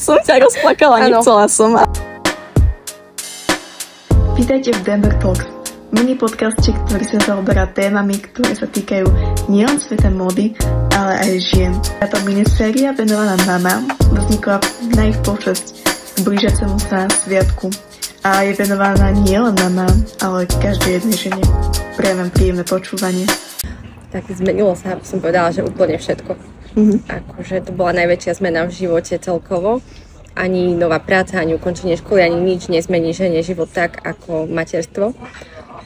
som ťa rozplakala, nechcela som. Vítajte v Denver Talks, mini podcastie, ktorý sa zaoberá témami, ktoré sa týkajú nielen sveta módy, ale aj žien. Táto miniséria venovaná mamám vznikla na ich počesť k blížiacemu sa sviatku a je venovaná nielen mamám, ale každej jednej žene. Prajem vám príjemné počúvanie. Tak zmenilo sa, som povedala, že úplne všetko. Akože to bola najväčšia zmena v živote celkovo. Ani nová práca, ani ukončenie školy, ani nič nezmení žene život tak ako materstvo.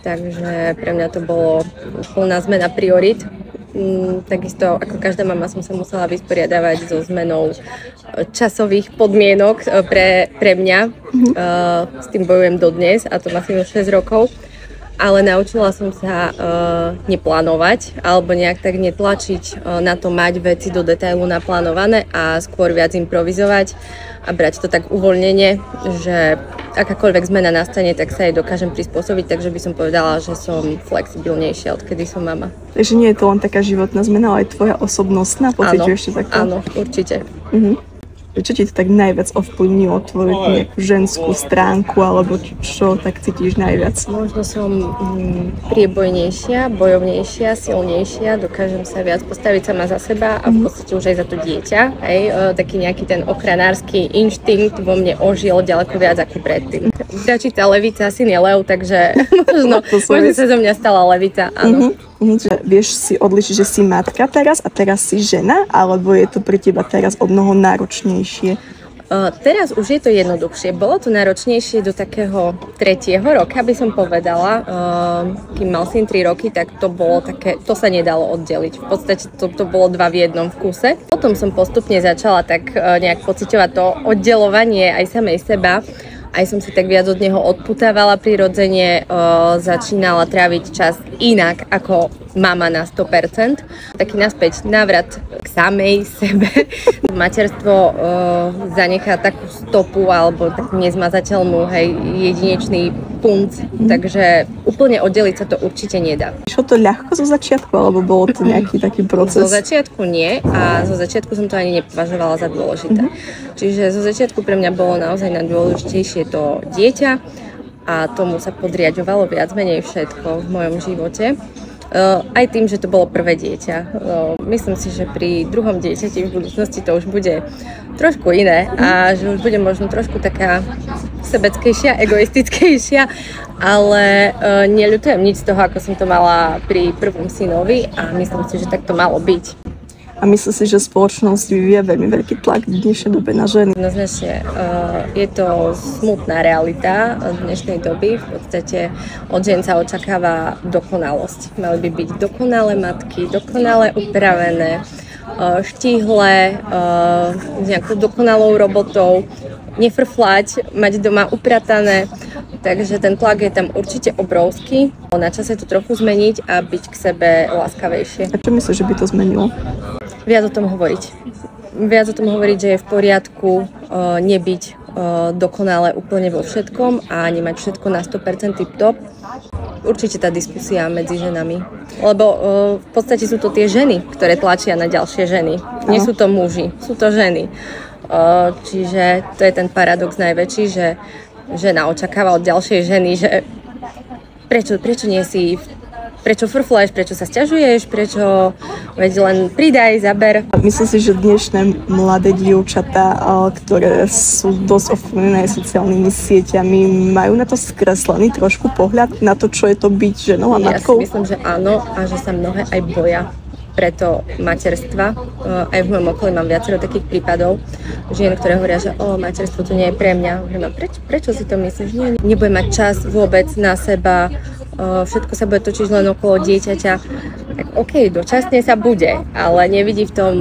Takže pre mňa to bolo plná zmena priorit. Takisto ako každá mama som sa musela vysporiadavať so zmenou časových podmienok pre mňa. S tým bojujem dodnes a to má asi 6 rokov. Ale naučila som sa neplánovať alebo nejak tak netlačiť na to mať veci do detailu naplánované a skôr viac improvizovať a brať to tak uvoľnenie, že akákoľvek zmena nastane, tak sa jej dokážem prispôsobiť, takže by som povedala, že som flexibilnejšia, odkedy som mama. Takže nie je to len taká životná zmena, ale aj tvoja osobnostná, pociťuješ to takto? Áno, určite. Čo ti to tak najviac ovplyvnilo, tvoju nejakú ženskú stránku, alebo čo tak cítiš najviac? Možno som priebojnejšia, bojovnejšia, silnejšia, dokážem sa viac postaviť sama za seba a v podstate už aj za to dieťa. Taký nejaký ten ochranársky inštinkt vo mne ožil ďaleko viac ako predtým. Dračitá levica, syn je lev, takže možno sa zo mňa stala levica, áno. Vieš si odlišiť, že si matka teraz a teraz si žena, alebo je to pre teba teraz o mnoho náročnejšie? Teraz už je to jednoduchšie. Bolo to náročnejšie do takého 3. roka, by som povedala. Kým mal syn 3 roky, tak to bolo také, to sa nedalo oddeliť. V podstate to bolo 2 v jednom v kuse. Potom som postupne začala tak nejak pociťovať to oddelovanie aj samej seba. Aj som si tak viac od neho odputávala prirodzene, začínala tráviť čas inak ako mama na 100%. Taký naspäť návrat k samej sebe. Materstvo zanechá takú stopu alebo takú nezmazateľnú, jedinečný punc, takže úplne oddeliť sa to určite nedá. Išlo to ľahko zo začiatku, alebo bolo to nejaký taký proces? Zo začiatku nie a zo začiatku som to ani nepovažovala za dôležité. Čiže zo začiatku pre mňa bolo naozaj najdôležitejšie to dieťa a tomu sa podriaďovalo viac menej všetko v mojom živote. Aj tým, že to bolo prvé dieťa. Myslím si, že pri druhom dieťati v budúcnosti to už bude trošku iné a že už bude možno trošku taká sebeckejšia, egoistickejšia, ale neľutujem nič z toho, ako som to mala pri prvom synovi a myslím si, že tak to malo byť. A myslím si, že spoločnosť vyvíja veľmi veľký tlak v dnešnej dobe na ženy. Jednoznačne je to smutná realita dnešnej doby. V podstate od žien sa očakáva dokonalosť. Mali by byť dokonalé matky, dokonale upravené, štíhle, s nejakou dokonalou robotou, nefrflať, mať doma upratané. Takže ten tlak je tam určite obrovský. Na čase to trochu zmeniť a byť k sebe láskavejšie. A čo myslíš, že by to zmenilo? Viac o tom hovoriť. Viac o tom hovoriť, že je v poriadku nebyť dokonale úplne vo všetkom a nemať všetko na 100% tip-top. Určite tá diskusia medzi ženami. Lebo v podstate sú to tie ženy, ktoré tlačia na ďalšie ženy. Nie sú to muži, sú to ženy. Čiže to je ten paradox najväčší, že žena očakáva od ďalšej ženy, že prečo nie si, prečo frfluješ, prečo sa sťažuješ, prečo veď len pridaj, zaber. Myslím si, že dnešné mladé dievčatá, ktoré sú dosť ovplyvnené sociálnymi sieťami, majú na to skreslený trošku pohľad na to, čo je to byť ženou a matkou? Ja si myslím, že áno a že sa mnohé aj boja preto materstva. Aj v mojom okolí mám viacero takých prípadov žien, ktoré hovoria, že materstvo to nie je pre mňa. Hovorím, prečo si to myslíš? Nie, nebudem mať čas vôbec na seba, všetko sa bude točiť len okolo dieťaťa. Tak OK, dočasne sa bude, ale nevidí v tom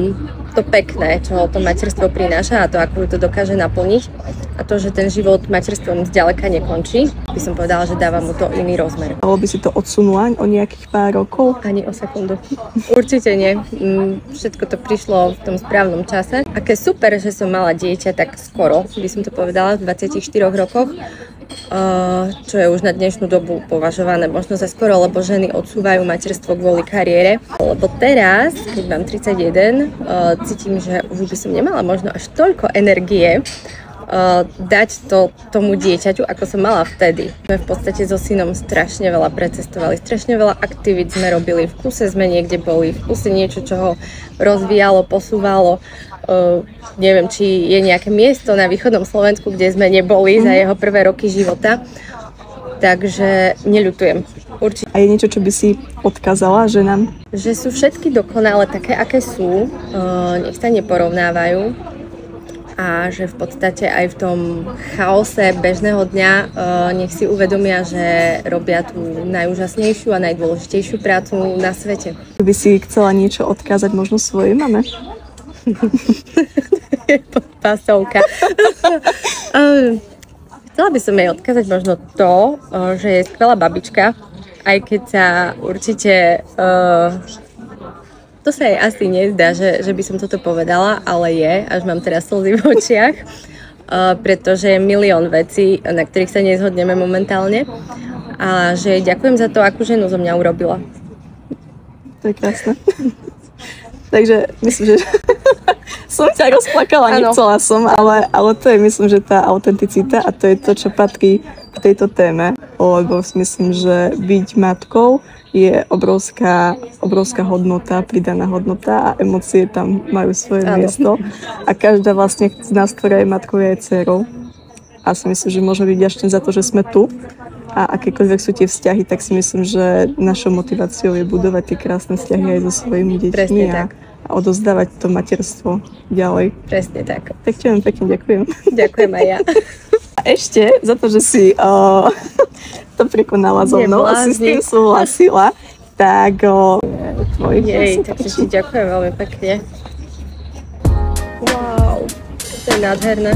to pekné, čo to materstvo prináša a to, ako ju to dokáže naplniť. A to, že ten život materstvom zďaleka nekončí, by som povedala, že dáva mu to iný rozmer. Alebo by si to odsunula o nejakých pár rokov? Ani o sekundu. Určite nie. Všetko to prišlo v tom správnom čase. Aké super, že som mala dieťa tak skoro, by som to povedala, v 24 rokoch, čo je už na dnešnú dobu považované možno za skoro, lebo ženy odsúvajú materstvo kvôli kariére. Lebo teraz, keď mám 31, cítim, že už by som nemala možno až toľko energie dať to tomu dieťaťu, ako som mala vtedy. Sme v podstate so synom strašne veľa precestovali, strašne veľa aktivít sme robili, v kuse sme niekde boli, v kuse niečo, čo ho rozvíjalo, posúvalo. Neviem, či je nejaké miesto na východnom Slovensku, kde sme neboli za jeho prvé roky života. Takže neľutujem. Určite. A je niečo, čo by si odkázala ženám? Že sú všetky dokonale také, aké sú. Nech sa neporovnávajú. A že v podstate aj v tom chaose bežného dňa nech si uvedomia, že robia tú najúžasnejšiu a najdôležitejšiu prácu na svete. By si chcela niečo odkázať možno svojej mame? Pasovka. Chcela by som jej odkázať možno to, že je skvelá babička, aj keď sa určite... To sa jej asi nezdá, že by som toto povedala, ale je, až mám teraz slzy v očiach, pretože je milión vecí, na ktorých sa nezhodneme momentálne. A že ďakujem za to, akú ženu zo mňa urobila. To je krásne. Takže myslím, že som ťa rozplakala, nechcela som, ale to je, myslím, že tá autenticita a to je to, čo patrí k tejto téme, lebo myslím, že byť matkou je obrovská hodnota, pridaná hodnota a emócie tam majú svoje miesto. A každá vlastne z nás, ktorá je matkou, je aj dcerou. A si myslím, že môžeme byť vďační za to, že sme tu. A akékoľvek sú tie vzťahy, tak si myslím, že našou motiváciou je budovať tie krásne vzťahy aj so svojimi deťmi a odozdávať to materstvo ďalej. Presne tak. Tak ti veľmi pekne ďakujem. Ďakujem aj ja. A ešte za to, že si to prekonala so mnou a si s tým súhlasila, tak takže ti ďakujem veľmi pekne. Wow, to je nádherné.